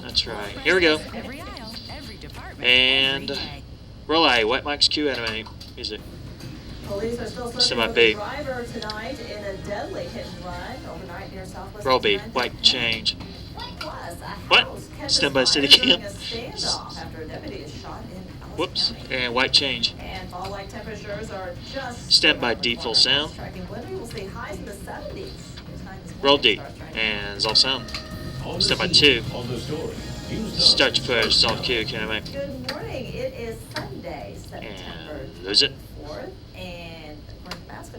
That's right. Here we go. And relay. White Mike's Q anime music. Police are still searching for the driver tonight in a deadly hit and run overnight near Southwest. Roby, white change. What? Stand by city camp. Whoops. And white change. And fall-like temperatures are just stand by D full sound. We'll see highs in the 70s. Roll D. And Zolf sound. Stand by 2. Start your push. Zolf Q. Can I make? Good morning. It is Sunday, September and lose it. 4th. And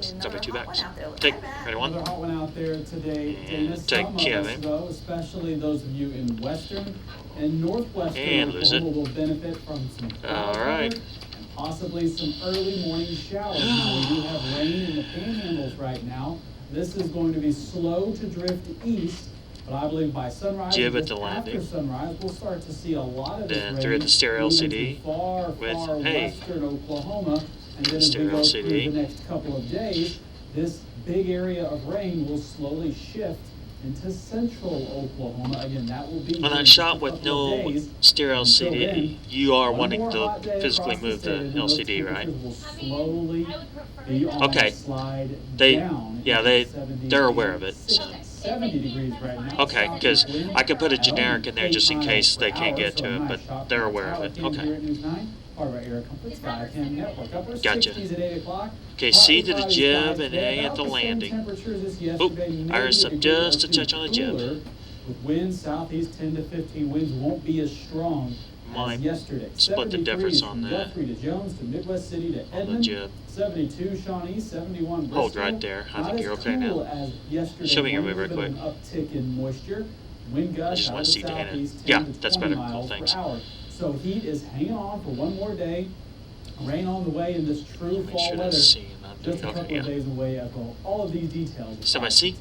Start by 2 backs. Take. Ready 1. Another hot one out there today. And take Kevin. Though, especially those of you in western and northwestern and lose it. will benefit from some alright. And possibly some early morning showers. Now, we do have rain in the panhandles right now. This is going to be slow to drift east, but I believe by sunrise, Jib at the landing. after sunrise, we'll start to see a lot of then this through rain the stereo LCD far, with far western Oklahoma. And then as we go through the next couple of days, this big area of rain will slowly shift into central Oklahoma. Again, that will be on that shot with no stereo LCD, you are wanting to physically move the LCD, right? Okay. They're aware of it. So. 70 degrees right now. Okay, because I could put a generic in there just in case they can't get to it, but they're aware of it. Okay. Gotcha. Okay, C to the jib and A at the landing. Oop, iris up just a touch on the jib. With winds, southeast 10 to 15 winds won't be as strong as yesterday. Split the difference on that. Guthrie to Jones to Midwest City to Edmond. On the jib. 72 Shawnee, 71 Bristol. Hold right there. I think you're okay now. Show me your move real quick. Uptick in moisture. Wind gusts I just want to see Dana. 10 Yeah, to that's 20 better. Cool, miles thanks. per hour. So heat is hanging on for one more day. Rain on the way in this true Make fall sure weather. that's C, not Just a okay, couple of days away as well. All of these details. Stand by C.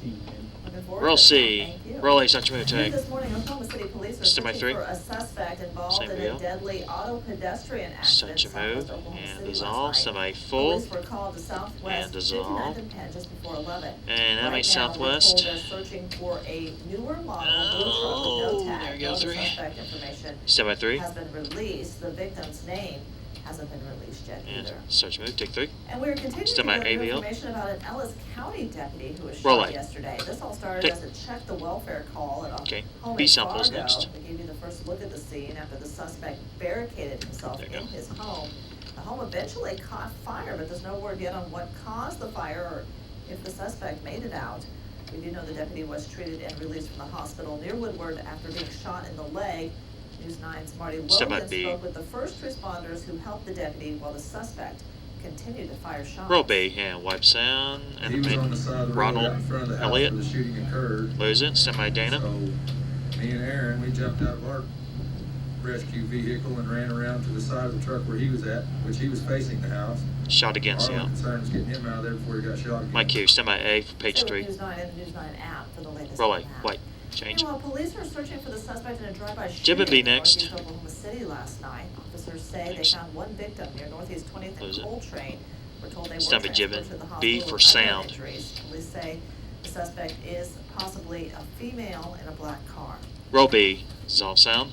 Roll C. Roll A, start your move, take. This morning, Oklahoma City police are Stand by searching 3. for a suspect involved Same in deal. a deadly auto pedestrian accident. Start your move. southwest Oklahoma And City dissolve. last Stand night. by full. Police were called to Southwest And dissolve. 59th and Penn just before 11. And Right MA now, Southwest. They're searching for a newer model Oh, blue truck with no tag. there you go, No 3. suspect information Stand by 3. has been released. The victim's name hasn't been released yet And either. start your move, take 3. And we're continuing to Stand by get AVL. information about an Ellis County deputy who was Roll shot A. yesterday. This all started Take. as a check the welfare call at a Okay. home B in samples Fargo. next. They gave you the first look at the scene after the suspect barricaded himself There you in go. his home. The home eventually caught fire, but there's no word yet on what caused the fire or if the suspect made it out. We do know the deputy was treated and released from the hospital near Woodward after being shot in the leg. News 9's Marty Stand by Logan B. spoke with the first responders who helped the deputy while the suspect continued to fire shots. Roll B. And wipe sound. And He was on the side of the road Ronald out in front of the house Elliott. where the shooting occurred. Lose it. Stand by Dana. So me and Aaron, we jumped out of our rescue vehicle and ran around to the side of the truck where he was at, which he was facing the house. Shot against Our you. only concern was getting him out of there before he got shot again. My Q. Stand by A for page Stay 3. with News 9 and the News 9 app for the latest Roll on A. that. White. Change. Meanwhile, police are searching for the suspect in a drive-by Jib and B shooting in next. northeast Oklahoma City last night. Officers say Next. they found one victim near northeast 20th Lose and it. Coltrane. We're told they were Stand by Jib transferred and to the B hospital for with other sound. injuries. Police say the suspect is possibly a female in a black car. Roll B. Dissolve sound.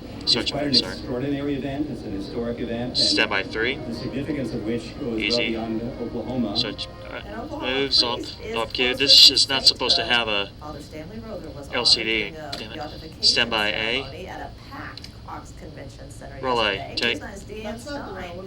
Start It's your quite move, an sorry. extraordinary event. It's an historic event. and Stand by 3. The significance of which goes Easy. well beyond Oklahoma. Start An Oklahoma moves up. priest is Up Q. closer This to is not state, supposed to though. have a Father Stanley Rother was LCD. honored during the Damn it. beatification Stand by A. ceremony at a packed Cox Convention Center Roll A. yesterday. Take. News 9's Deanne Stein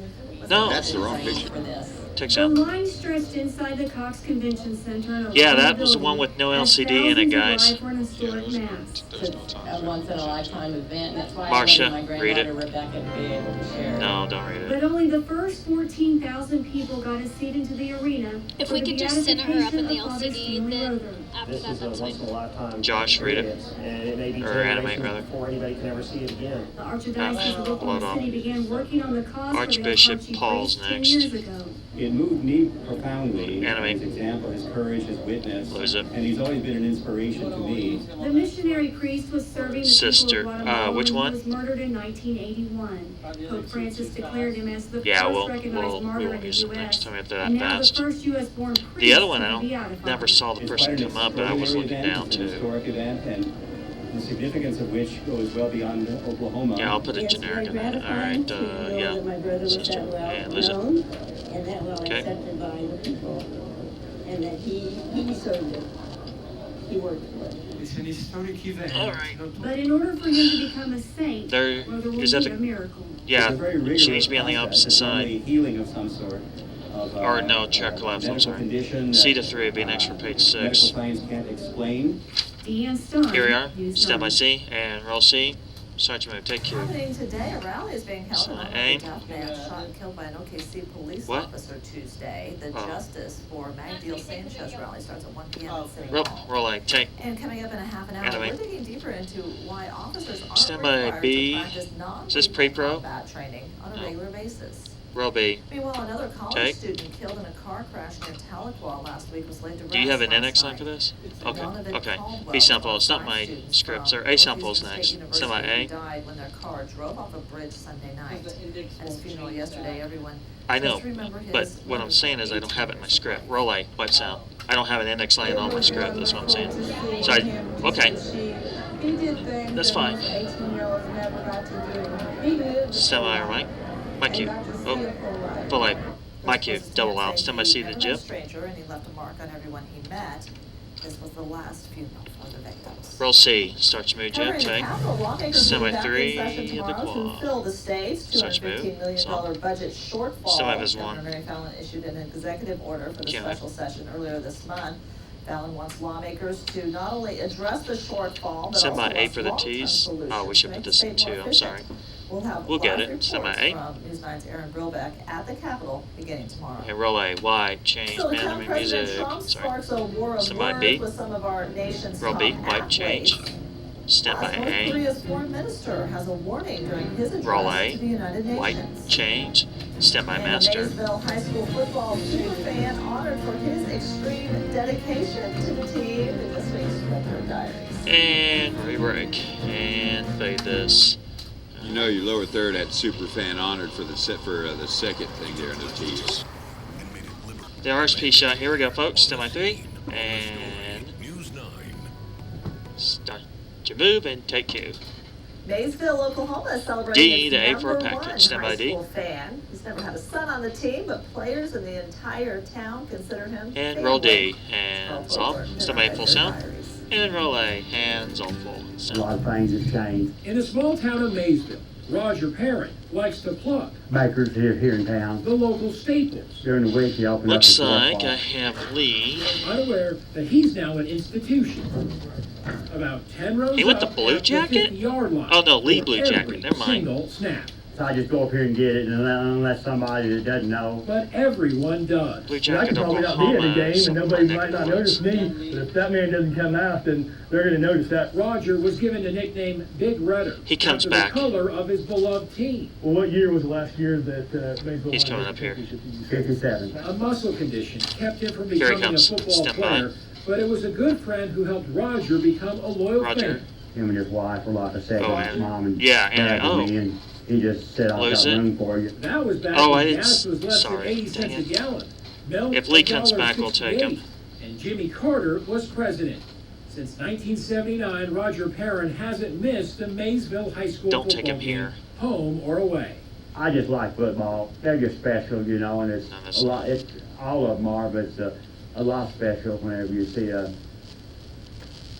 was No. That's the wrong picture. for this. Take The sound. line stretched inside the Cox Convention Center. and Yeah, around that the was the one building with no as LCD in it, thousands guys. arrived for an historic mass. It's a once-in-a-lifetime event, and that's why Marcia, I wanted my read it. granddaughter Rebecca to be able to share. No, don't read But it. only the first 14,000 people got a seat into the arena. If for we the could just center her up in the beatification of Father LCD, Stanley then Rother. after This that, is a that's once fine. in a lifetime. Josh, read it. experience, and it may be Or animate, generations rather. before anybody can ever see it again. The Archdiocese of hold Oklahoma on. City began working on the cause Archbishop for the Paul's Apache next. 10 years ago. It moved me profoundly. Animate. His example, his courage, his witness. Lose it. And he's always been an inspiration to me. The missionary priest was serving the Sister. people of Guatemala Which when one? he was murdered in 1981. Pope Francis declared him as the Yeah, first we'll recognized martyr in the use it U.S. next time after that and now fast. the first U.S. born priest The other one, I to be don't beatified. never saw the It's person quite an come up, but I was extraordinary looking event. down It's an too. historic event, and the significance of which goes well beyond Oklahoma. Yeah, I'll put a It's generic very in it. gratifying Alright, to know yeah. that my brother was Sister. that well And lose it. known and that well Okay. accepted by the people, and that he deserved it. He worked for it. Alright. But in order for him to become a saint, There, well, there will is that be the- a miracle. Yeah, It's a very rigorous she needs to be on the process. opposite It's normally side. healing of some sort. Of, Or no, check collapse, I'm medical sorry. condition C that, to 3 would be next for page 6. Medical science can't explain. Deanne Stein. Here we are. News Stand by 9. C and roll C. Sergeant move, take Q. Happening today, a rally is being held in honor of A. the death man shot and killed by an OKC police What? officer Tuesday. The Oh. Justice for Magdiel Sanchez rally starts at 1 p.m. at City Roll, Hall. roll A, take. And coming up in a half an hour, Anime. we're digging deeper into why officers aren't Stand by required B. to practice Is this pre-pro? combat training on a No. regular basis. Roll B. Meanwhile, another college Take. student killed in a car crash near Tahlequah last week was laid to rest Do you have an last NX line night. for this? Okay, Donovan okay. Caldwell, B sample is not five my students scripts, from or A sample is Northeastern next. State Stand by University A. died when their car drove off a bridge Sunday night. At his funeral yesterday, everyone I know, just remember his but what I'm saying is I don't have it in my script. Roll A, wipe sound. I don't have an NX line on my script, that's what I'm saying. So okay, that's fine. Stand by or Mike. My cue. Oh, full A. My cue, double out. Stand by C to Jim. Jim. Stranger, and he left a mark on everyone he met. This was the last funeral for the victims. Roll C. Start to move, Jim. Covering the Take. Capitol, lawmakers Stand will by be back in 3 session in the tomorrow to quad. fill the state's Start to move. $215 million Stop. budget shortfall. Stand by is Governor 1. Mary Fallon issued an executive order for the Can't special session earlier this month. Fallon wants lawmakers to not only address the shortfall, but Stand by also A wants for the long-term T's. solutions Oh, we should to put make this the in state 2. more I'm sorry. efficient. We'll have We'll get live it. Stand by reports A. from News 9's Aaron Brilbeck at the Capitol beginning tomorrow. Okay, roll A. Wide. Change. So the current Anime President music. Trump Sorry. sparks a war of Stand by words B. with some of our nation's Roll top B. Wipe. Change. athletes. Stand by North A. Korea's foreign minister has a warning during his address Roll to A. the United Wipe. Nations. Change. Stand by And master. a Maysville High School football super fan honored for his extreme dedication to the team in this week's Retro Diaries. And re-break. And fade this. You know, your lower third had super fan honored for the second thing there in the T's. The RSP shot. Here we go, folks. Stand by 3. And start your move and take Q. Maysville, Oklahoma is celebrating D, its the A for number package. one Stand by high D. school fan. He's never had a son on the team, but players in the entire town consider him And roll D. family. Hands Carl off. Colbert, Stand by full Retro sound. Diaries. And roll A. Hands on full A sound. lot of things have changed. In the small town of Maysville, Roger Parent likes to plug Bakers here in town. the local staples, During the week, you open Looks up the like door. I have Lee. unaware that he's now an institution. About 10 rows He went the up blue at jacket? 50-yard line Oh, no, Lee for blue jacket. every Never mind. Single snap. So I just go up here and get it, and unless somebody that doesn't know. But everyone does. Blue I jacket, could probably not be Oklahoma. at the game, and something nobody like might that. not notice me, but if that man doesn't come out, then they're gonna notice that. Roger was given the nickname Big Redder He comes after back. the color of his beloved team. Well, what year was the last year that Maysville He's won coming the up here. championship? 57. A muscle condition kept him from Here he becoming a comes. football Stand by. player, but it was a good friend who helped Roger become a loyal Roger. fan. Him and his wife were like a second Oh, and- mom and yeah, and- dad to oh. me, and he just said, I've Lose got it. room for you. That was back Oh, I when didn't gas was less sorry, than 80 dang cents a it. gallon. Milk If Lee comes back, we'll take him. $1.68, and Jimmy Carter was president. Since 1979, Roger Perrin hasn't missed a Maysville High School Don't football take him game, here. home or away. I just like football. They're just special, you know, and it's No, that's a lot. It's all of them are, but it's a lot special whenever you see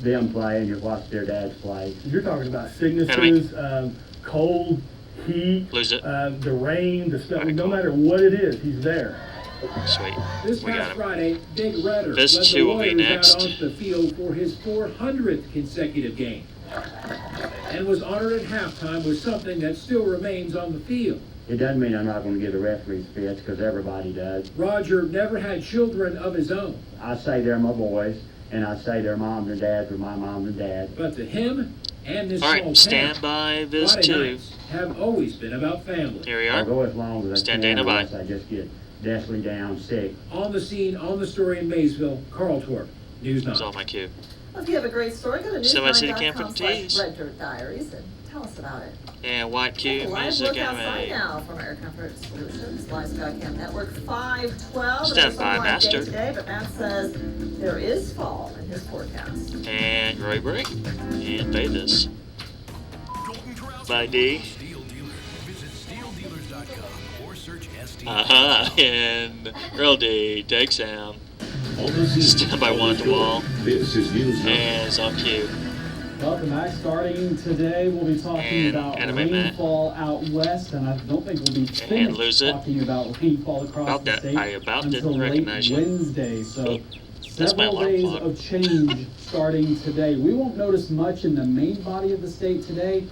them play and you watch their dads play. You're talking about sicknesses, cold, heat, Lose it. the rain, the snow. Alright, No cool. matter what it is, he's there. Sweet. This We got past him. Friday, Big Redder This led the too will be Warriors next. out onto the field for his 400th consecutive game, and was honored at halftime with something that still remains on the field. It doesn't mean I'm not going to give the referees fits, because everybody does. Roger never had children of his own, I say they're my boys, and I say their moms and dads are my mom and dad. but to him and this All small right, stand town, by this Friday too. nights have always been about family. Here we I'll are. go as long as I Stand can, Dana by. unless I just get deathly down sick. On the scene, on the story in Maysville, Carl Torp, News 9. That's all my cue. Well, if you have a great story, go to Somebody see the camp for the tees? newsline.com/reddirt-diaries and tell us about it. And white Take cue, a live music, look outside anime. now from Air Comfort Solutions, Live Sky Cam Network 512. Stand It's a by, live day Master. today, but Matt says There is fall in his forecast. And Roy Break. And Vegas. By D. And Real D takes down. Stand by one at the wall. And it's on cue. Welcome back. Starting today, we'll be talking And about Anime rainfall out west, and I don't think we'll be And lose finished it. talking about rainfall across About the that, state I about until didn't late recognize you. Wednesday. So That's my several alarm days clock. of change starting today. We won't notice much in the main body of the state today.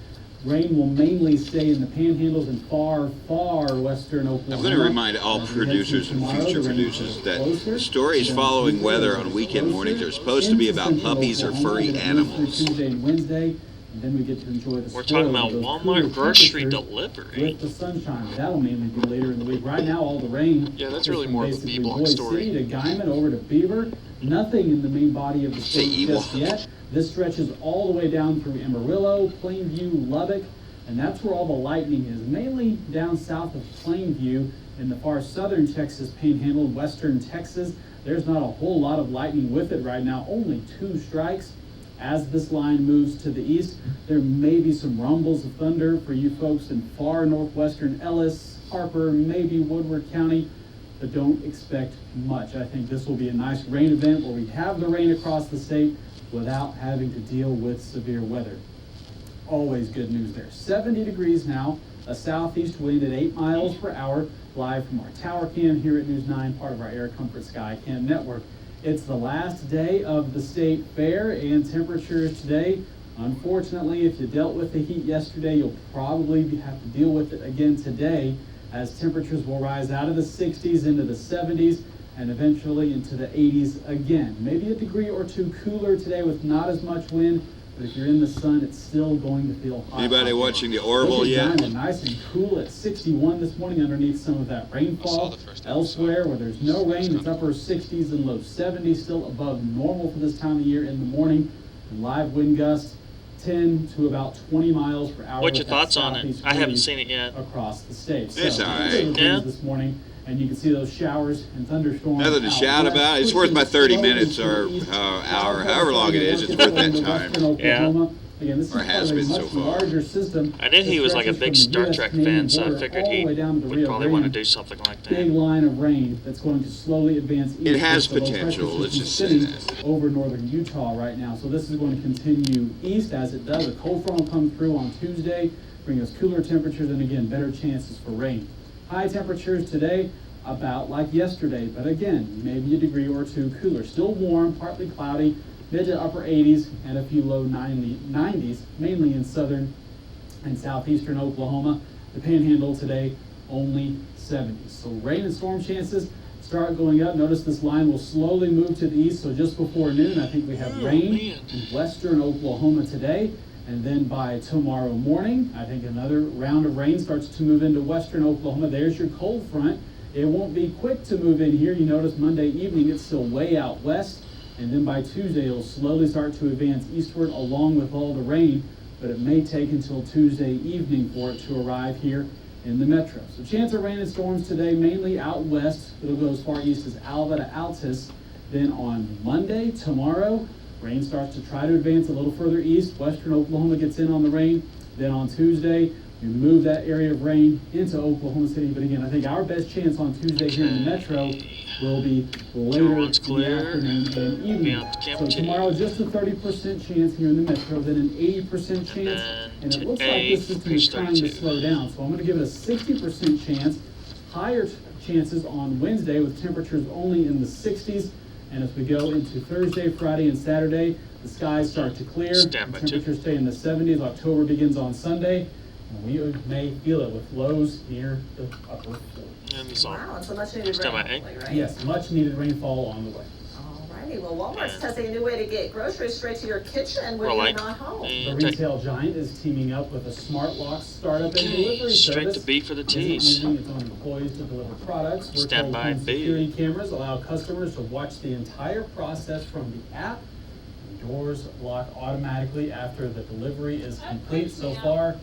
Rain will mainly stay in the panhandles and far, far western Oklahoma. I'm going to remind all As we head producers through and tomorrow, future the rain producers gets that closer. stories Then following Tuesday, weather it'll on get weekend mornings closer are supposed to be into about central puppies or Oklahoma, furry then it moves through animals. Tuesday and Wednesday, and then we get to enjoy the We're talking spoils about of those Walmart cooler grocery temperatures delivery. with the sunshine. That'll mainly be later in the week. Right now, all the rain Yeah, that's is really from more of a basically B-block Boise story. City to Guyman over to Beaver. Nothing in the main body of the Say state just Ewok. yet. This stretches all the way down through Amarillo, Plainview, Lubbock, and that's where all the lightning is, mainly down south of Plainview in the far southern Texas panhandle, western Texas. There's not a whole lot of lightning with it right now, only 2 strikes. As this line moves to the east, there may be some rumbles of thunder for you folks in far northwestern Ellis, Harper, maybe Woodward County, but don't expect much. I think this will be a nice rain event where we have the rain across the state without having to deal with severe weather. Always good news there. 70 degrees now, a southeast wind at 8 miles per hour, live from our tower cam here at News 9, part of our Air Comfort Sky Cam network. It's the last day of the state fair, and temperatures today, unfortunately, if you dealt with the heat yesterday, you'll probably have to deal with it again today, as temperatures will rise out of the 60s into the 70s and eventually into the 80s again. Maybe a degree or 2 cooler today with not as much wind, but if you're in the sun, it's still going to feel hot. Anybody watching the Orville Look at yet? Diamond, nice and cool at 61 this morning underneath some of that rainfall. Elsewhere where there's no rain, it's upper 60s and low 70s, still above normal for this time of year in the morning. And live wind gusts 10 to about 20 miles per hour. What's your with that thoughts on it? southeast I haven't breeze seen it yet. across the state. It's all right. Yeah. This morning, and you can see those showers and thunderstorms. Nothing to out shout west, about. It's worth my pushing 30 slowly minutes to or the east. hour, however long it is. It's worth that time. Yeah. Again, this is Or part has of a been so much far. larger system. I knew he that was like a stretches big from the Star US Trek Canadian fan, so I border figured all the he way down to would Rio probably want to Grande. do something like Big that. line of rain that's going to slowly advance east. It has with the low potential, pressure let's system just say sitting that. over northern Utah right now. So this is going to continue east as it does. A cold front will come through on Tuesday, bring us cooler temperatures and again, better chances for rain. High temperatures today, about like yesterday, but again, maybe a degree or 2 cooler. Still warm, partly cloudy, mid to upper 80s and a few low 90s, mainly in southern and southeastern Oklahoma. The panhandle today, only 70s. So rain and storm chances start going up. Notice this line will slowly move to the east, so just before noon, I think we have rain in western Oklahoma today. And then by tomorrow morning, I think another round of rain starts to move into western Oklahoma. There's your cold front. It won't be quick to move in here. You notice Monday evening, it's still way out west. And then by Tuesday, it'll slowly start to advance eastward along with all the rain. But it may take until Tuesday evening for it to arrive here in the metro. So chance of rain and storms today, mainly out west. It'll go as far east as Alva to Altus. Then on Monday, tomorrow, rain starts to try to advance a little further east. Western Oklahoma gets in on the rain. Then on Tuesday, we move that area of rain into Oklahoma City. But again, I think our best chance on Tuesday here in the metro will be later in the afternoon and evening. So tomorrow, just a 30% chance here in the metro, then an 80% chance. And it looks like this system is trying to slow down. So I'm going to give it a 60% chance. Higher chances on Wednesday with temperatures only in the 60s. And as we go into Thursday, Friday, and Saturday, the skies start to clear. Temperatures stay in the 70s. October begins on Sunday. And we may feel it with lows near the upper 40s. Wow, it's a much needed rain, right? Yes, much needed rainfall on the way. Alrighty, well, Walmart's testing a new way to get groceries straight to your kitchen when you're not home. The retail giant is teaming up with a smart lock startup and delivery Straight service. to B for the It's T's. using its own employees to deliver products. We're Stand told by home B. security cameras allow customers to watch the entire process from the app. Doors lock automatically after the delivery is complete. So far,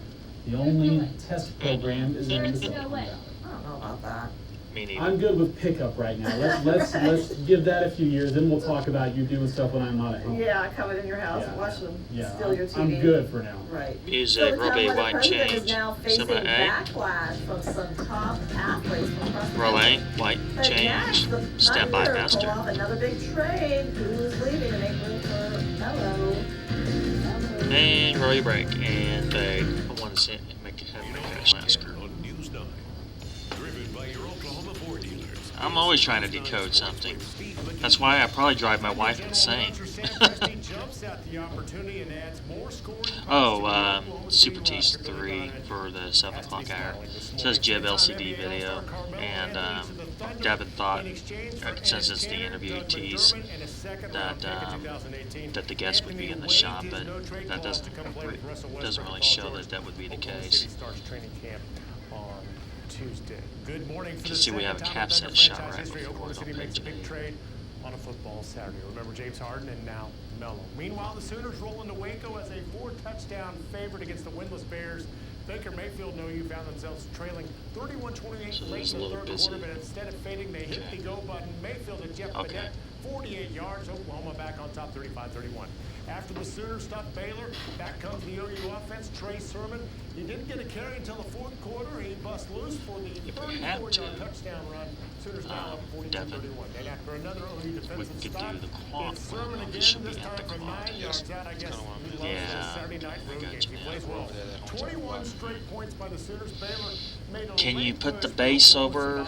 the only test program is in the Silicon Valley. I don't know about that. Me neither. I'm good with pickup right now. Let's give that a few years, then we'll talk about you doing stuff when I'm not at home. Yeah, coming in your house and Yeah. watching them Yeah, steal your TV. I'm good for now. Right. Music, So the Robbie Cowboys White president is change. now facing Semi A. backlash from some top athletes from across the Roll country. A, White But change. next, the Stand by, Thunder pull Pastor. off another big trade. Who's leaving to make room for Melo? And Roy break. And they want to make a last group. On News 9, driven by your Oklahoma Ford dealers. I'm always trying to decode something. That's why I probably drive my wife insane. Oh, Super T's 3 for the 7 o'clock hour. It says Jib LCD video. And Devin thought, since it's the interview tease, that the guest would be in the shop, but that doesn't really show that would be the case. Tuesday. Good morning for Just see we have a cap set shot right before it on makes a page big 8. trade on a football Saturday. Remember James Harden and now Melo. Meanwhile, the Sooners roll into Waco as a 4-touchdown favorite against the winless Bears. Baker Mayfield, found themselves trailing 31-28 late in the third quarter, but instead of fading, they hit the go button. Mayfield and Jeff Bennett, 48 yards. Oklahoma back on top, 35-31. After the Sooners stopped Baylor, back comes the OU offense. Trey Sermon, he didn't get a carry until the fourth quarter. He bust loose for the 34-yard touchdown run. Sooners now up 42-31. And after another OU defensive stop, it's Sermon again, this time from 9 yards out. I guess he loves his Saturday night road games. He plays well. 21 straight points by the Sooners. Baylor made a Can you put the base over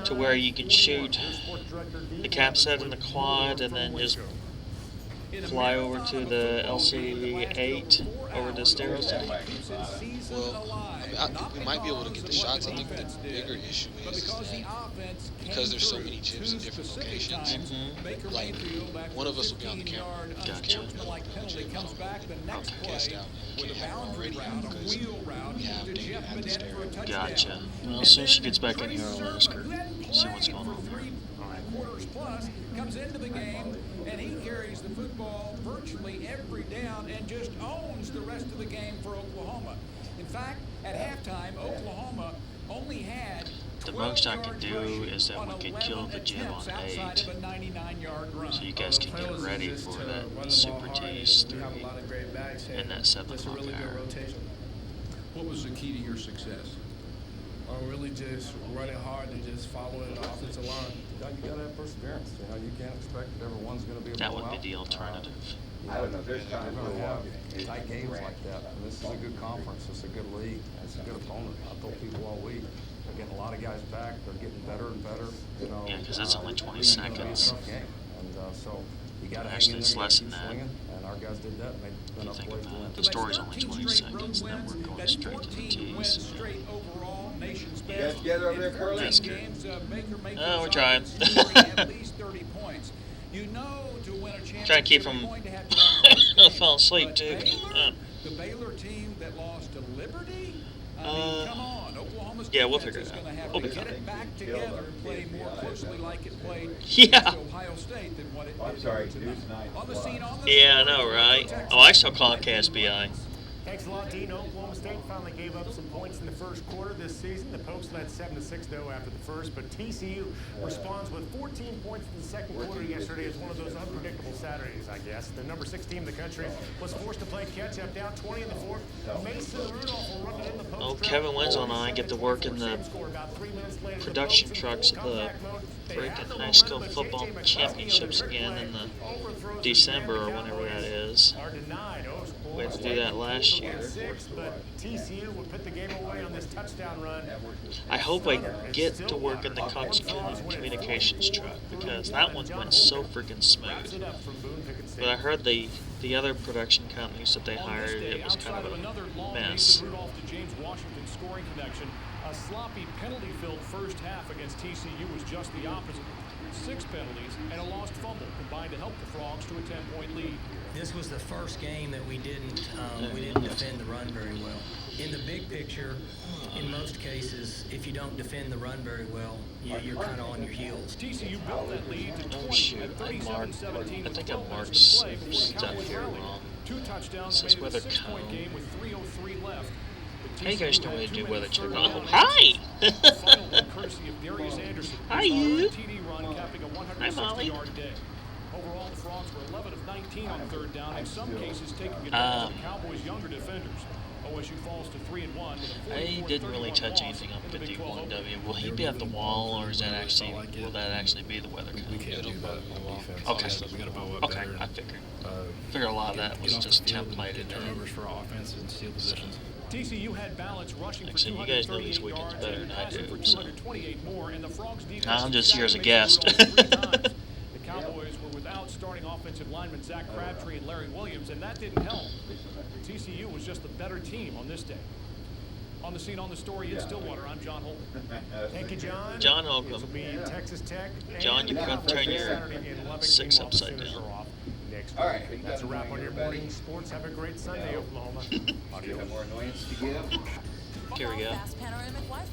to where you can shoot the cap set in the quad and then just fly over to the LC8 over to stereo set? Well, we might be able to get the shots. I think the bigger issue is that because there's so many gyms in different locations, like one of us will be on the camera. Gotcha. Broadcast out camera radio because we have David at the stereo. Gotcha. Well, as soon as she gets back in here, I'll ask her. See what's going on there. Quarters plus comes into the game and he carries the football virtually every down and just owns the rest of the game for Oklahoma. In fact, at halftime, Oklahoma only had The most I can do is that we could kill the gym on 8, so you guys can get ready for that Super T's 3 and that 7 o'clock hour. What was the key to your success? Really just running hard and just following the offensive line. You gotta have perseverance. You can't expect that everyone's gonna be a That would blowout. be the alternative. I don't know. There's times we're gonna have tight games like that. And this is a good conference. It's a good league. It's a good opponent. I told people all week, they're getting a lot of guys back. They're getting better and better. Yeah, because that's only 20 it's gonna be a seconds. tough game. And so you gotta hang Actually, in it's there, less keep than that. swinging. And our guys did that. And they've been up Think ways to about win. it. The story's only 20 seconds, and then we're going straight to the tees. Straight overall, nation's You guys together over there, Curly? That's good. Baker Mayfield's Oh, we're trying. offense scoring at least 30 points. You know, to win a championship, Trying to keep you're from going to have to falling asleep, too. the Baylor team that lost to Liberty. I mean, come on, Oklahoma's Yeah, we'll defense figure is it out. going to have We'll to be get fine. it back together and play more closely like it played Yeah. against Ohio State than what it did tonight. On the scene, on the Yeah, I know, right? Oh, I still call it KSBI. Thanks a lot, Dean. Oklahoma State finally gave up some points in the first quarter this season. The Pokes led 7-6 though after the first, but TCU responds with 14 points in the second quarter yesterday. It's one of those unpredictable Saturdays, I guess. The number 6 team in the country was forced to play catch-up, down 20 in the fourth. Mason Rudolph will run it in the post. Oh, Kevin Winslow and I get to work in the production trucks at the freaking high school football championships again in the December or whenever that is. We had to do that last year. But TCU would put the game away on this touchdown run. I hope I get to work in the Cox Communications truck because that one went so freaking smooth. But I heard the other production companies that they hired, it was kind of a mess. Rudolph to James Washington scoring connection. A sloppy penalty-filled first half against TCU was just the opposite. 6 penalties and a lost fumble combined to help the Frogs to a 10-point lead. This was the first game that we didn't defend the run very well. In the big picture, in most cases, if you don't defend the run very well, you're kind of on your heels. TCU built that lead to 20 Oh shoot, at I 37-17. think I marked some stuff here wrong. 2 touchdowns This is made where it a they're 6-point game with 3:03 left. The Hey guys, know how to do weather check. Oh, hi! Hi, you. Hi, Molly. Overall, the Frogs were 11 of 19 on third down, in some cases taking advantage of the Cowboys' younger defenders. OSU falls to 3-1. I didn't really touch anything on 51W. Will he be at the wall, or is that actually will that actually be the weather? We can't do that on defense. Okay. We got to bow up Okay, better. I figured a lot of that was just templated. Turnovers for offense and steal positions. TCU had balance rushing for So you guys know these 238 weekends yards better and than I passing do. for So 228 more, and the Frogs defense I'm just here as a made guest. the field goal 3 times. The Cowboys were without starting offensive linemen Zach Crabtree and Larry Williams, and that didn't help. TCU was just the better team on this day. On the scene, on the story in Stillwater, I'm John Holt. Thank you, John. John This will Holcomb. be Texas Tech. John, you and can turn your Saturday in Lubbock, 6 meanwhile, the upside Sooners down. are off next week. That's a wrap on your morning sports. Have a great Sunday, Oklahoma. Do you have more annoyance to give? Here we go.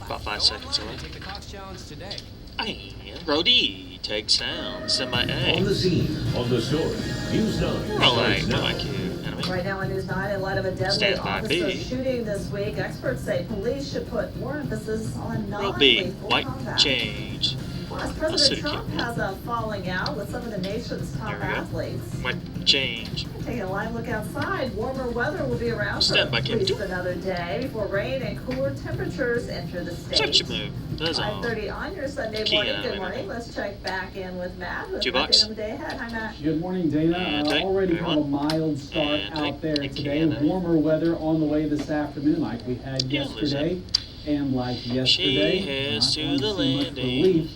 About 5 seconds away. Take the Cox Challenge today. And Brody takes sound. Semi On A. the scene, on the story, News 9. We're all right. starts No now. IQ. Enemy. Right now on News 9, in light of a deadly Stand by officer B. shooting this week, experts say police should put more emphasis on Roll B. non-lethal White combat. change. Plus, Let's President see. Trump has a falling out with some of the nation's top There we go. athletes. White change. Taking a live look outside, warmer weather will be around for Stand by, at Kim. least another day before rain and cooler temperatures enter the state. Such a move. That's all. 5:30 on your Sunday Key morning. on Good it. morning. Let's check back in with Matt. Who's $2. back in the day ahead. Hi, Matt. Good morning, Dana. And take Already kind of a everyone. mild start And out there take today. Canada. Warmer weather on the way this afternoon, like we had Yeah, yesterday, and like yesterday. heads not to going the see much landing. relief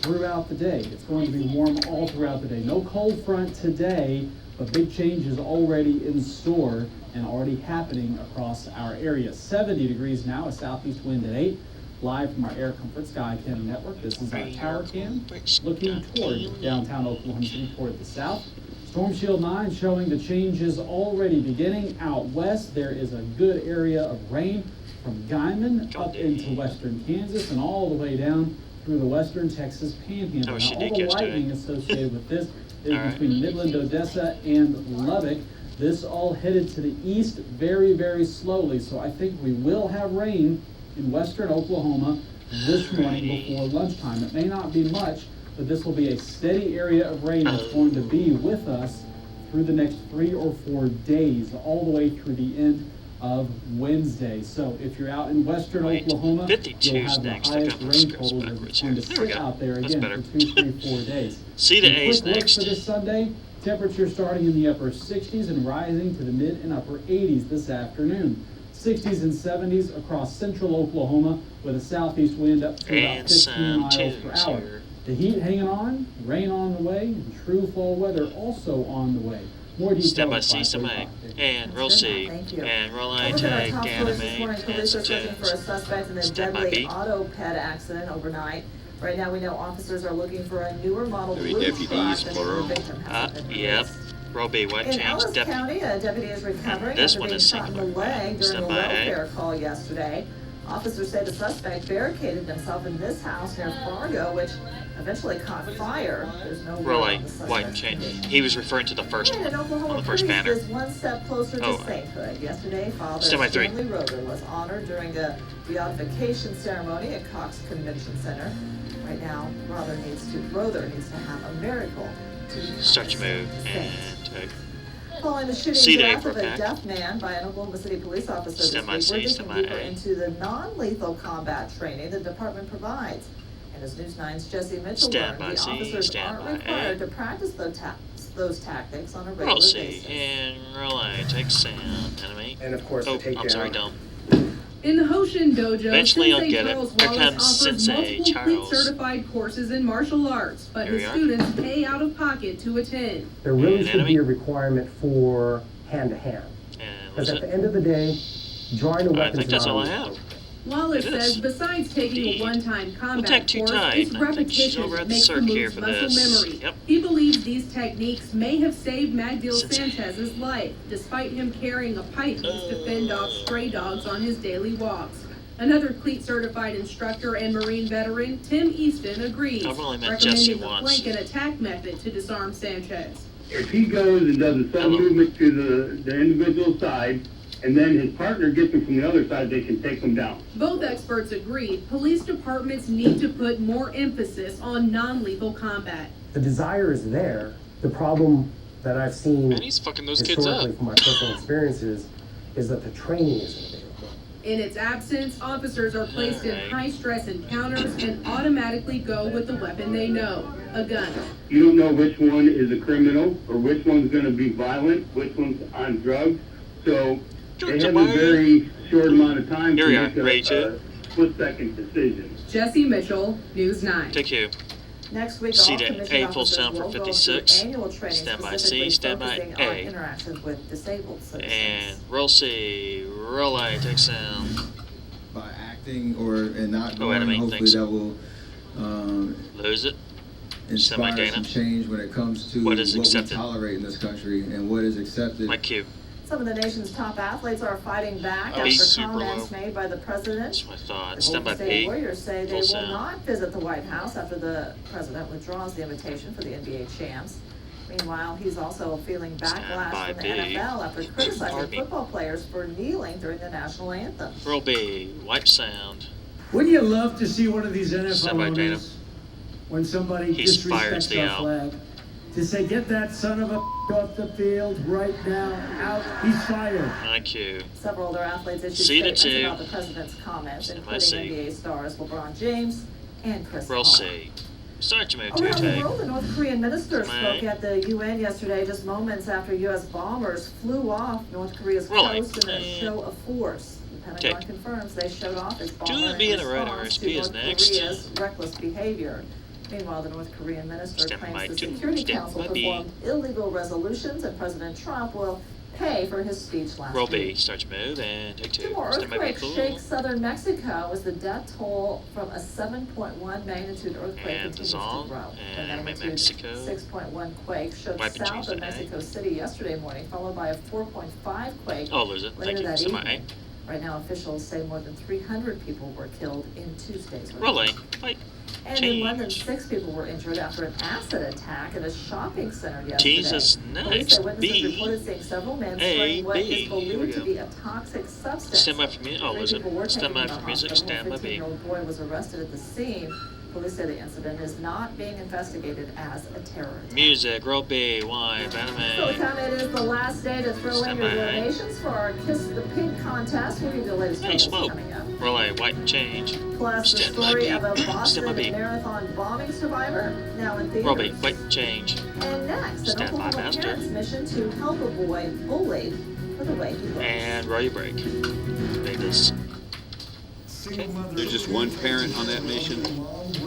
throughout the day. It's going to be warm all throughout the day. No cold front today, but big changes already in store and already happening across our area. 70 degrees now, a southeast wind at 8. Live from our Air Comfort Sky Cam Network. This is our tower cam looking toward downtown Oklahoma City toward the south. Storm Shield 9 showing the changes already beginning out west. There is a good area of rain from Guymon up into western Kansas and all the way down through the western Texas panhandle. Oh, Now, she all did the yesterday. lightning associated with this is All right. between Midland, Odessa, and Lubbock. This all headed to the east very, very slowly. So I think we will have rain in western Oklahoma this morning before lunchtime. It may not be much, but this will be a steady area of rain that's going to be with us through the next 3 or 4 days, all the way through the end of Wednesday. So if you're out in western Oklahoma, 52 you'll have the next. highest They're rain going totals that backwards are going here. to There we sit go. out there That's again better. for 2, 3, 4 days. C to A A's quick look next. for this Sunday. Temperatures starting in the upper 60s and rising to the mid and upper 80s this afternoon. 60s and 70s across central Oklahoma with a southeast wind up to about And 15 some miles per twos hour. here. The heat hanging on, rain on the way, and true fall weather also on the way. More details Stand by at C, stand by 5:45. A. And roll C. Thank you. And roll I, Over to our take top stories this anime, morning, and police some are searching for a tunes. suspect in a Stand by deadly B. auto pet accident overnight. Right now, we know officers are looking for a newer model Maybe blue deputies, truck that plural. the victim hasn't been Yep. released. Roll B, white In change, Ellis deputy. County, a deputy is recovering This after one being is shot in the singular. leg during a Stand by A. welfare call yesterday. Officers say the suspect barricaded himself in this house near Fargo, which eventually caught fire. There's no Roll word A, on the white suspect's change. condition. He was referring to the first And one, an Oklahoma on the first priest banner. is one step closer to Oh. sainthood. Yesterday, Father Stand by 3. Stanley Roeder was honored during a beatification ceremony at Cox Convention Center. Right now, Roeder needs to have a miracle to become Start your a move, saint. and take. Following the shooting C to A death for of a pack. deaf man by an Oklahoma City police officer this Stand by week, C, we're stand digging by deeper A. into the non-lethal combat training the department provides. And as News 9's Jesse Mitchell Stand learned, by the C, officers stand aren't by A. required to practice those tactics on a regular Roll C, basis. and roll I, take sound, enemy. And of course, Oh, the I'm sorry, takedown. don't. In the Hoshin Dojo, Eventually I'll Sensei get it. Charles Here Wallace comes offers Sensei multiple Charles. CLEAT-certified courses in martial arts, but Here his we are. students pay out of pocket to attend. There really And should enemy. be a requirement for hand-to-hand. And Because was at the it? end of the day, drawing a I weapon think is that's not all I always have. appropriate. Wallace It is. says besides taking Indeed. a one-time combat take two course, tight, it's and I think she's repetition over at that the makes the circ here moves for muscle this. memory. Yep. He believes these techniques may have saved Magdiel Sensei. Sanchez's life, despite him carrying a pipe used to fend off stray dogs on his daily walks. Another CLEAT-certified instructor and Marine veteran, Tim Easton, agrees, I've only met Jesse recommending the once. flank and attack method to disarm Sanchez. If he goes and does a sudden Hello. movement to the individual side, and then his partner gets him from the other side, they can take him down. Both experts agree police departments need to put more emphasis on non-lethal combat. The desire is there. The problem that I've seen Man, he's fucking those kids up. historically from my personal experiences is that the training isn't available. In its absence, officers are placed in high-stress encounters and automatically go with the weapon they know, a gun. You don't know which one is a criminal, or which one's gonna be violent, which one's on drugs, so they have a very short amount of time to make a split-second decision. Jesse Mitchell, News 9. Take you. Next week, C all to commissioned A, full officers sound for will go 56. through annual training Stand by C, specifically stand by focusing on A. interactions with disabled citizens. And roll C, roll A, take sound. By acting and not Go ahead, going, hopefully thanks. that will Lose it. inspire Dana. some change when it comes to What is we accepted? tolerate in this country and what is accepted. My cue. Some of the nation's top athletes are fighting back Be after super comments low. made by the president. That's my thought. The Stand by Golden State B. Warriors say they Full will sound. not visit the White House after the president withdraws the invitation for the NBA champs. Meanwhile, he's also feeling backlash by from the B. NFL after criticizing Barbie. football players for kneeling during the national anthem. Roll B, wipe sound. Wouldn't you love to see one of these NFL Stand by, Dana. owners, when somebody He fires disrespects the our out. flag, to say, get that son of a off the field right now, out, he's fired. My cue. Several other athletes issued C to statements two. about the president's comments, Stand by including C. NBA stars LeBron James and Chris Roll Paul. C. Start your move, two Around the take. world, the North Korean minister Come spoke on. at the UN yesterday, just moments after U.S. bombers flew off North Korea's Rolling. coast in a show of force. The Pentagon Take. confirms they showed off as bomber Julie in B in the right response to RSP is North next. Korea's reckless behavior. Meanwhile, the North Korean minister Stand by claims the two. Security Stand Council by B. performed illegal resolutions and President Trump will pay for his speech last Roll week. B, start your move, and take two. Two more Stand by B, earthquakes cool. shake southern Mexico as the death toll from a 7.1 magnitude earthquake And continues to dissolve, grow. The and magnitude Mexico. 6.1 quake shook Wipe and south change of the A. Mexico City yesterday morning, followed by a 4.5 quake Oh, lose it. Thank later you. that Stand by evening. Right now, officials say more than 300 people were killed in Tuesday's A. earthquake. Rolling. Wait. And Change. in London, 6 people were injured after an acid attack at a shopping center yesterday. Jesus, Police next. say witnesses B. reported seeing several men A, spraying what B. is Here we believed to go. be a toxic substance. Stand by for music. Oh, Three lose it. people were Stand taken by to the for music. hospital. Stand by A B. 15-year-old boy was arrested at the scene. Police say the incident is not being investigated as a terror attack. Music. Roll B. Wipe. So Anime. Tom, it is the last day to throw in Stand your by. donations for our Kiss the Pink contest. We'll give you the latest Hey, totals smoke. coming up. Roll A. White. Change. Plus, the Stand by story B. of a Stand by Boston B. Marathon bombing survivor, now in theaters. Roll B. White. Change. And next, an Stand by, Oklahoma master. parent's mission to help a boy bullied for the way he looks. And roll your break. Make this. There's just one parent on that mission.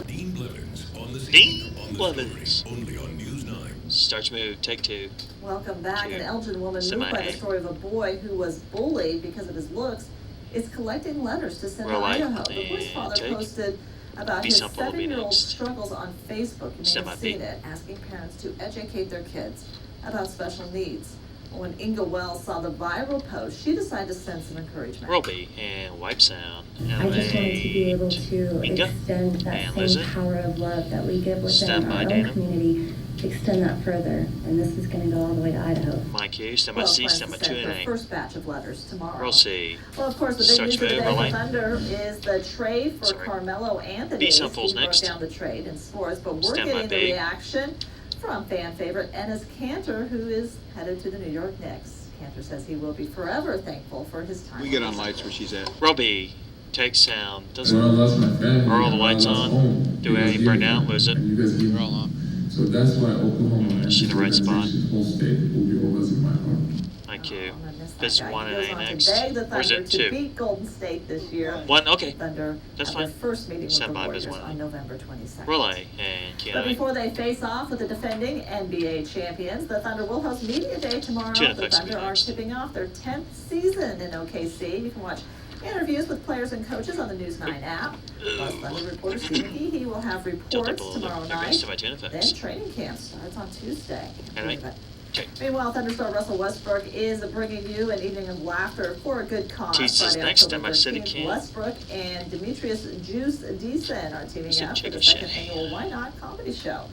Dean Blevins on the scene. Dean on the Blevins. story, only on News 9. Start your move. Take two. Welcome back. Two. An Elgin woman moved by Semi-A. the story of a boy who was bullied because of his looks is collecting letters to send to Roll A. Idaho. The boy's And father take. posted about Be his simple, be 7-year-old next. struggles on Facebook. You may Stand have by B. seen it, asking parents to educate their kids about special needs. When Inga Wells saw the viral post, she decided to send some encouragement. Roll B. And wipe sound. I just wanted to be able to Inga. extend that And lose same it. power of love that we give within Stand our by, own Dana. community, extend that further, and this is going to go all the way to Idaho. My cue. Stand by Wells C. plans Stand by to two send and her A. first batch of letters tomorrow. Roll C. Well, of course, the big Start news of your the move, day for Rolling. Thunder is the trade for Sorry. Carmelo Anthony. B simples Steve broke next. down the trade in sports, but we're Stand by getting the B. reaction from fan favorite Enes Kanter, who is headed to the New York Knicks. Kanter says he will be forever thankful for his time. We get on lights where she's at. Roll B. Take sound. Doesn't. When I lost my family, Are all the I lights lost on? home. Do You guys any gave burn me out? that. Lose it. And you guys gave me We're all on. So that's why Oklahoma and She's in the right this spot. organization, whole state will be always in my heart. My cue. I'm gonna miss that This guy. one He and goes A on to next. beg the Or is Thunder it to two? beat Golden State this year. One. Okay. Thunder That's have their fine. first meeting with Stand the by, Warriors Ms. Wyman. on November 22nd. Roll A. And key But nine. before they face off with the defending NBA champions, the Thunder will host Media Day tomorrow. Tune The effects will be Thunder are next. tipping off their 10th season in OKC. You can watch interviews with players and coaches on the News 9 app. Plus, Thunder reporter Steve McGee, he will have reports tomorrow night. Stand by tune Then effects. training camp starts on Tuesday. And I. Believe it. Okay. Meanwhile, Thunderstar Russell Westbrook is bringing you an evening of laughter for a good cause. Jesus, Friday, next October time I said it 13th, can't. Westbrook and Demetrius Juice Deason are teaming Said up for chicken the second shit. annual Why Not comedy show.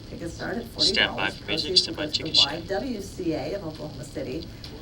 Tickets start at $40. Stand by for music, Proceeds stand will by go to chicken the shit. YWCA of Oklahoma City.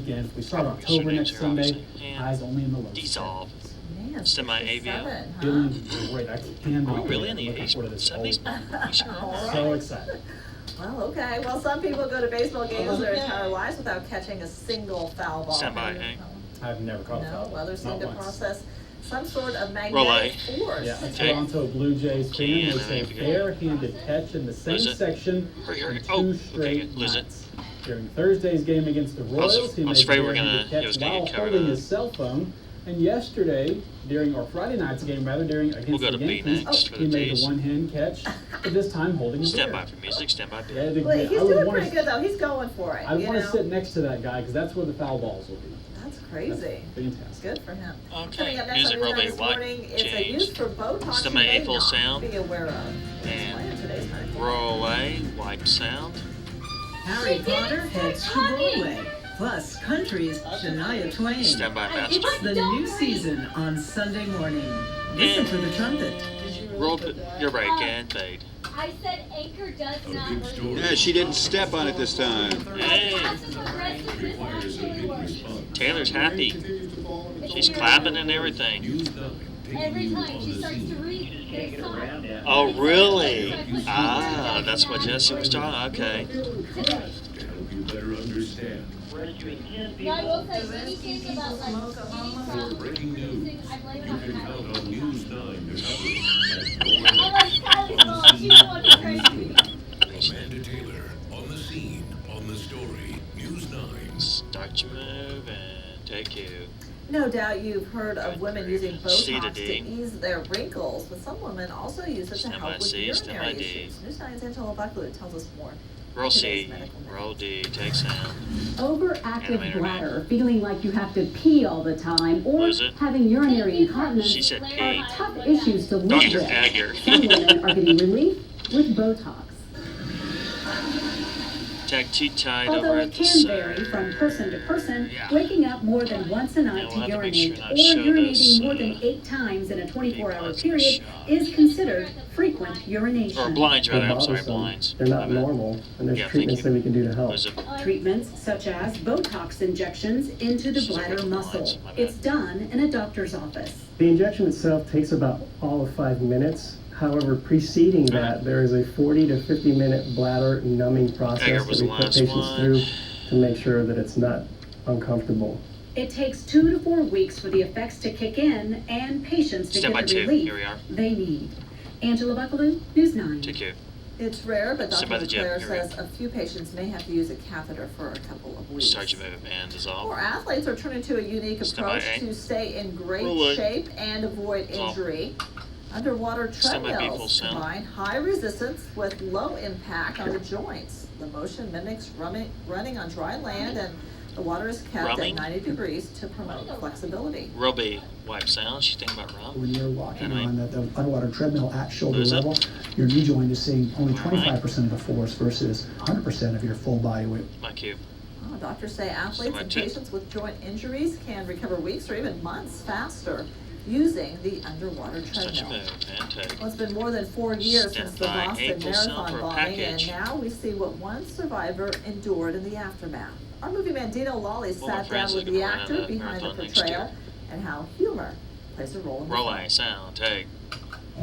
weekend. We start Probably October should next answer, Sunday. obviously. And Highs only in the low. Dissolve. Man, Semi-avian. 67, huh? Feeling great. I can't Are we wait. really in the Looking 80s, forward to this 70s? You sure are. So excited. Well, okay. Well, some people go to baseball games their entire lives without catching a single foul ball. Semi, eh? I've never caught a foul ball. No, others seem Not to once. process some sort of Relay. magnetic force. Yeah, a Toronto Blue Jays fan Can was a I forget? bare-handed catch in the same Lose it. section Hurry, hurry. in Oh, 2 okay, straight lose it. nights. During Thursday's game against the Royals, he I made was a afraid we were bare-handed gonna- it catch was gonna while get covered holding up. his cell phone. And yesterday, Friday night's game, against We'll go the to B Yankees, next for he the made Ds. the one-hand catch, but this time holding a Stand beer. by for music, stand by. Yeah, Well, he's I would doing wanna- pretty good though. He's going for it. I you want to know? sit next to that guy because that's where the foul balls will be. That's crazy. Fantastic. Good for him. Okay, Coming up next music, on News Robbie, this White, morning, it's a James. use for Botox Stem you may A full not sound. be aware of. And Explain in today's Night. roll away, wipe sound. Harry Potter heads to Broadway. Plus, country's Shania Twain. Stand by, master. It's the new season on Sunday morning. Listen for the trumpet. Roll your break and fade. I said anchor does not work. Yeah, she didn't step on it this time. Hey, That's what the rest of this actually works. Taylor's happy. She's clapping and everything. Every time she starts to read this song. Oh, really? Ah, that's what Jesse was talking. Okay. You better understand. Now, I will say anything about like For breaking news, I blame you it on can Kylie. count on News 9 to cover it. I like Kylie's mom. She's the one who crazy. Amanda Taylor on the scene, on the story. News 9. Start your move and take you. No doubt you've heard of women using C to Botox to D. ease their wrinkles, but some women also use it to Stand by help with C, stand by urinary D. issues. News 9's Angela Buckley tells us more. Roll Today's C, medical minute. roll D, take sound. Overactive Animator bladder, feeling like you have to pee all the time, or Lose it. having urinary incontinence She said P. are tough issues to live Dr. with. Agger. Some women are getting relief with Botox. Tag too tight Although over it at the can vary from center. person to person, Yeah. waking up more than once a night Yeah, to we'll have to make urinate sure or not to show urinating this, more than 8 times in a 24-hour B+ period shot. is considered frequent urination. Or blinds, rather. I'm sorry, bothersome. blinds. They're not My bad. normal, and there's Yeah, thank treatments you. that we can do to help. Lose it. Treatments such as Botox injections into the She's bladder looking muscle. lines, my bad. It's done in a doctor's office. The injection itself takes about all of 5 minutes. However, preceding that, there is a 40 to 50 minute bladder numbing process Egger that was we the put last patients one. through to make sure that it's not uncomfortable. It takes 2 to 4 weeks for the effects to kick in and patients to Stand by get the two. relief Here we are. they need. Angela Buckaloo, News 9. Take you. It's rare, but Sit by Dr. the gym. LeClaire Here we go. says a few patients may have to use a catheter for a couple of weeks. Start your move and dissolve. More athletes are turning to a unique Stand by approach A. to stay in great Roll away. shape and avoid Dissolve. injury. Underwater Stand by B, full treadmills sound. combine high resistance with low impact on the joints. The motion mimics running on dry land, and the water is kept Rumming? at 90 degrees to promote flexibility. Roll B, wipe sound. She's thinking about rum. When you're walking Anyway. on the underwater treadmill at shoulder Lose it. level, your knee joint is seeing only All right. 25% of the force versus 100% of your full body weight. My cue. Oh, doctors say athletes and Two. patients with joint injuries can recover weeks or even months faster using the underwater Start your treadmill. move and take. Well, it's been more than 4 years Stand since the by Boston April Sound Marathon for a bombing, and package. now we see what one survivor endured in the aftermath. Our movie man Dino Lawley Well, my sat friends down with are the gonna run actor the behind the marathon next year. portrayal and how humor plays a role in the Roll film. A, sound, take.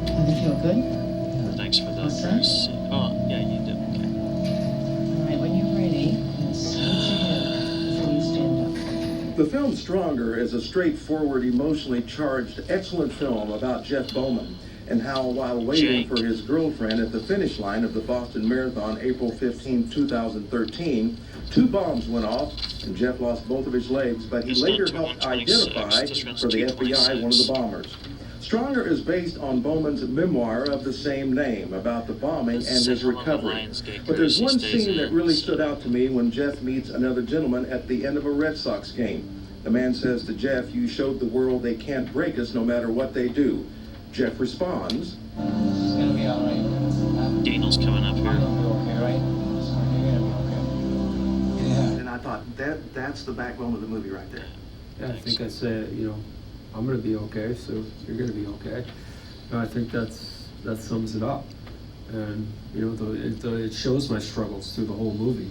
You feel good? Thanks for the Okay. first. Oh, yeah, you did. Okay. All right, when you're ready, switch ahead before you stand up. The film Stronger is a straightforward, emotionally charged, excellent film about Jeff Bowman and how, while waiting Jake. for his girlfriend at the finish line of the Boston Marathon April 15, 2013, 2 bombs went off and Jeff lost both of his legs, but he It's later done to helped 126. identify This runs for the 226. FBI one of the bombers. Stronger is based on Bowman's memoir of the same name about the bombing and his Sitting on the recovery. Lionsgate But there's cruise one he stays scene that in, really so- stood out to me when Jeff meets another gentleman at the end of a Red Sox game. The man says to Jeff, "You showed the world they can't break us no matter what they do." Jeff responds, It's gonna be all right. Daniel's coming up You're here. gonna be okay, right? You're gonna be okay. Yeah. And I thought that's the backbone of the movie right there. Yeah, I think I said, I'm gonna be okay, so you're gonna be okay. And I think that sums it up. And, it shows my struggles through the whole movie.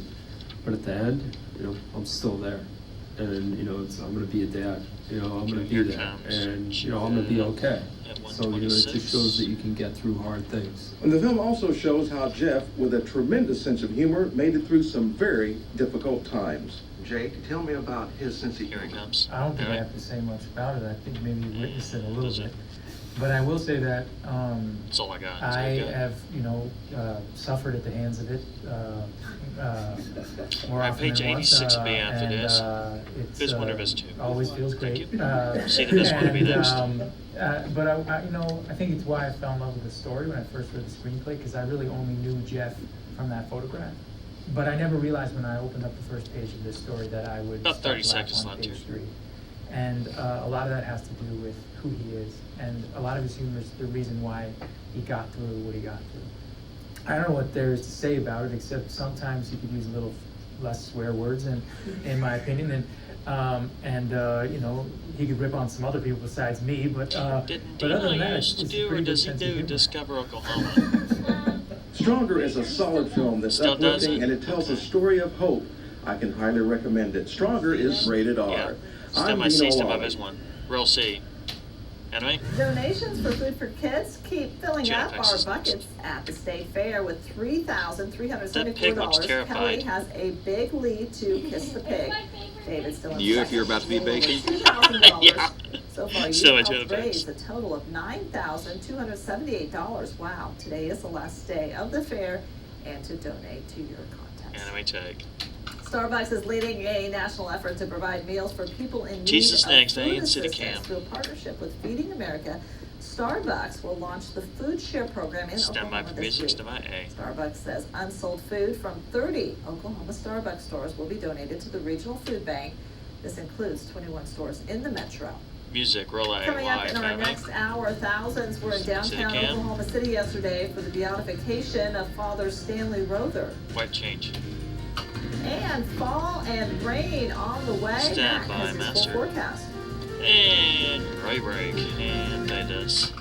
But at the end, I'm still there. And, I'm gonna be a dad, I'm gonna be Here there. comes And, I'm gonna be okay. At 126. So, you know, it just shows that you can get through hard things. And the film also shows how Jeff, with a tremendous sense of humor, made it through some very difficult times. Jake, tell me about his sense of humor. Here he comes. I don't think I have to say much about it. I think maybe you witnessed it a little bit. But I will say that That's all I got. I have, suffered at the hands of it more Right, often page than once. 86 will be after this. It's Here's one of his two. always feels great. See the best one to be next. But I think it's why I fell in love with the story when I first read the screenplay, because I really only knew Jeff from that photograph. But I never realized when I opened up the first page of this story that I would About 30 start to laugh seconds on left page here. 3. And a lot of that has to do with who he is, and a lot of his humor is the reason why he got through what he got through. I don't know what there is to say about it, except sometimes he could use a little less swear words, in my opinion, and he could rip on some other people besides me, but Do other you than know that, he it's used to a do, or pretty does good he sense of do humor. Discover Oklahoma? Stronger is a solid film that's Still does uplifting, it? and it tells a story of hope. I can highly recommend it. Stronger is rated R. Yeah. I'm Stem I C, Dino stem I Lally. is one. Real C. Anyway? Donations for Food for Kids keep filling Jeff up our Texas buckets at the state fair with That pig looks $3,374. terrified. Kelly has a big lead to Kiss the Pig. David's still in You, if second. you're about to be baking? $2,000. Yeah. So far, So you much helped of it. raise a total of $9,278. Wow, today is the last day of the fair, and to donate to your contest. Anime tag. Starbucks is leading a national effort to provide meals for people in need Jesus of next, food they ain't City assistance Cam. through a partnership with Feeding America. Starbucks will launch the Food Share program in Stand by Oklahoma for this music, week. stand by A. Starbucks says unsold food from 30 Oklahoma Starbucks stores will be donated to the regional food bank. This includes 21 stores in the metro. Music, roll A, Coming up Y, in our family. next hour, thousands were in downtown Cam. Oklahoma City yesterday for the beatification of Father Stanley Rother. White change. And fall and rain on the way. Stand Matt by, has his full master. forecast. And right break. And that does.